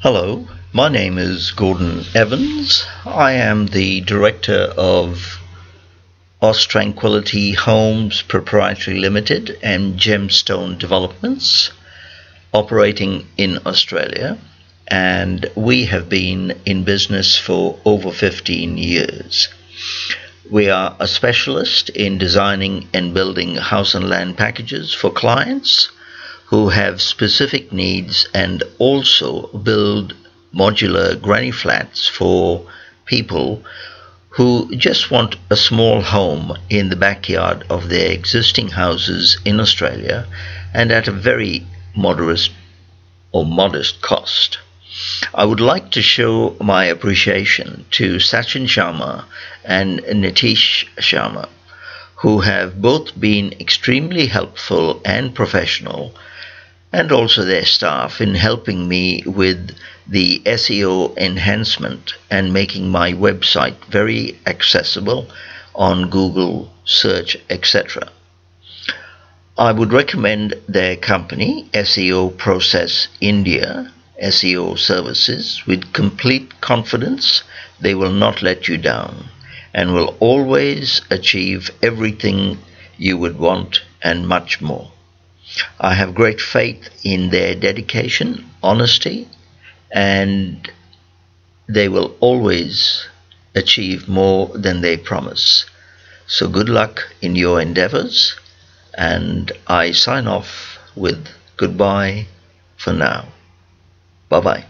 Hello, my name is Gordon Evans. I am the director of Tranquility Homes Proprietary Limited and Gemstone Developments, operating in Australia, and we have been in business for over 15 years. We are a specialist in designing and building house and land packages for clients who have specific needs, and also build modular granny flats for people who just want a small home in the backyard of their existing houses in Australia, and at a very modest cost. I would like to show my appreciation to Sachin Sharma and Nitish Sharma, who have both been extremely helpful and professional, and also their staff, in helping me with the SEO enhancement and making my website very accessible on Google search, etc. I would recommend their company, SEO Process India SEO Services, with complete confidence. They will not let you down and will always achieve everything you would want and much more. I have great faith in their dedication, honesty, and they will always achieve more than they promise. So good luck in your endeavors, and I sign off with goodbye for now. Bye bye.